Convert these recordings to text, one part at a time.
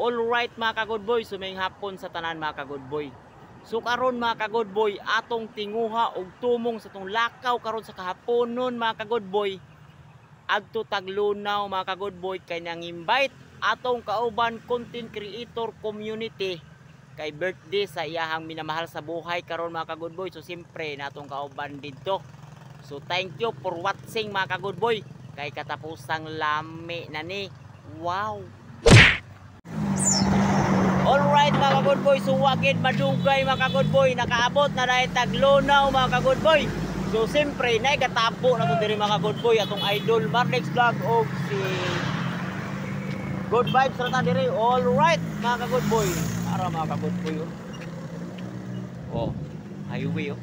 Alright mga ka-good boy, suming hapon sa tanan mga ka-good boy. So karon mga ka-good boy, atong tinguha og tumong sa tong lakaw karon sa kahaponon mga ka-good boy. Adto Taglunaw mga ka-good boy, kay nang invite atong kauban content creator community kay birthday sa iyahang minamahal sa buhay karon mga ka-good boy. So siyempre natong kauban dito. So thank you for watching mga ka-good boy. Kay katapusang lami na ni. Wow. Alright mga ka-good boy, so wagid madugay mga ka-good boy, nakaabot na dahil Taglunaw mga ka-good boy. So siyempre na ikatapo na ito diri mga ka-good boy, atong idol Marlex Vlog o si Good Vibes na diri. Alright mga ka-good boy, para mga ka-good boy oh, highway oh.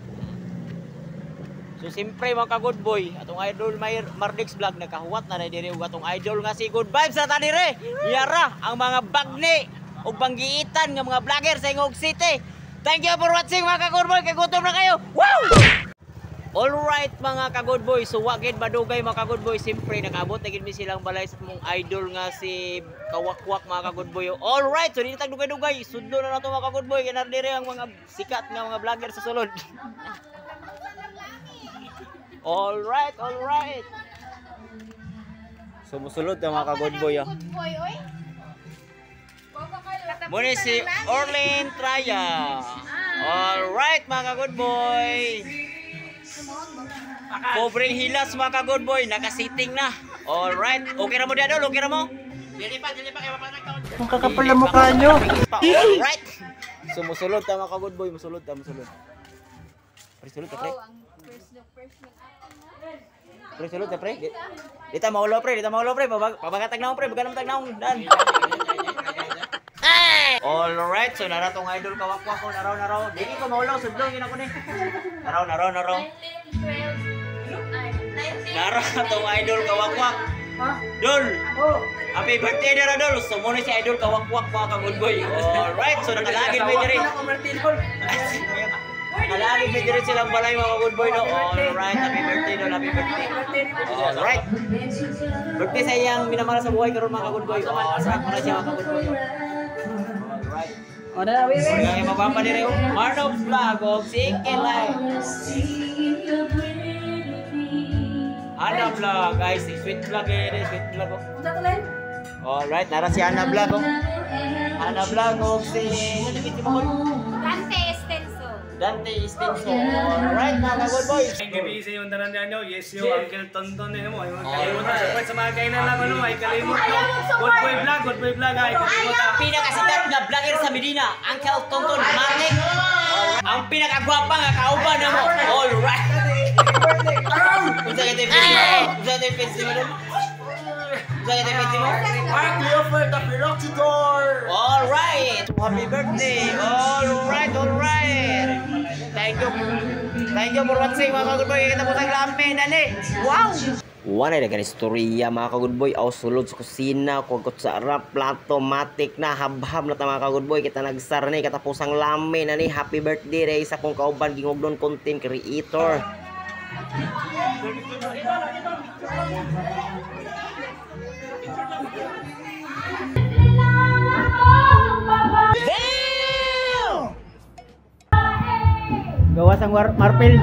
So siyempre mga ka-good boy, atong idol Marlex Vlog nakahuwat na diri ug atong idol nga si Good Vibes na diri. Yara ang mga bagni o banggiitan ng mga vlogger sa Ingog City. Thank you for watching mga ka-good boy, kay gutom na kayo. Wow! Alright mga ka-good boy, so wagid madugay mga ka-good boy, siyempre nakaabot na gid mi silang balay sa mong idol nga si Kawakwak mga ka-good boy. Alright, so dili tag dugay-dugay, sudlo na nato mga ka-good boy, kay nardire ang mga sikat nga mga vlogger sa sulod. Alright. So musulod na mga ka-good boy. Muna si Orlin Traya. Alright mga ka-good boy. Pobreng hilas mga ka-good boy, nakasiting na. Alright, okay na mo diadol, okay na mo? Dili pa kay mapanagtaon. Ang kakapal na mukha nyo. Alright. So musulod ta mga ka-good boy, musulod ta. Pre, sulod ta pre. Pre, sulod ta pre. Dita maulo pre, pabagatag na pre, bagan tag naong dan. Alright, so nara tong idol Kawakwak ko, naraw. Dili ko maulaw, sudlong gina ko ni. Naraw. Nara tong idol Kawakwak. Dol. Happy birthday dara Dol. So mo ni si idol Kawakwak mga ka-good boy. Alright, so nakalagin may diri. Nakalagin may diri silang balay mga ka-good boy no. Alright, happy birthday Dol, happy birthday. Alright. Birthday sa iyang minamahal sa buhay karon mga ka-good boy. Alright, para siya mga ka-good boy. Oda, wait. Kaya mapapa diri Marlex Vlog of Singke Live. Ana Vlog guys, sweet vlog sweet vlog oh. Alright, nara si Ana Vlog oh. Ana Vlog of si Dante Estenso. Alright mga ka-good boys. Gabi sa yung tanan nyo, yes yo, Uncle Tonton din mo. Kalimutan support sa mga kainan lang ano, ay kalimut nyo. Good boy vlog ay kalimutan. Pinakasikat na vlogger sa Medina, Uncle Tonton Marlex. Ang pinakagwapa nga kauban na mo. Alright. Unsa ka tayo festival? Alright. Happy birthday. Alright. Thank you for watching mga ka-good boy. Kita po sa lamin na ni. Wow. Wala na ganit istorya mga ka-good boy. Aw sulod sa kusina, kugot sa arap, plato, matik na, habhab na ta mga ka-good boy. Kita nagsar ni katapusang lamin na ni. Happy birthday ray sa kong kauban gingogdon content creator. Gawas ang marpil.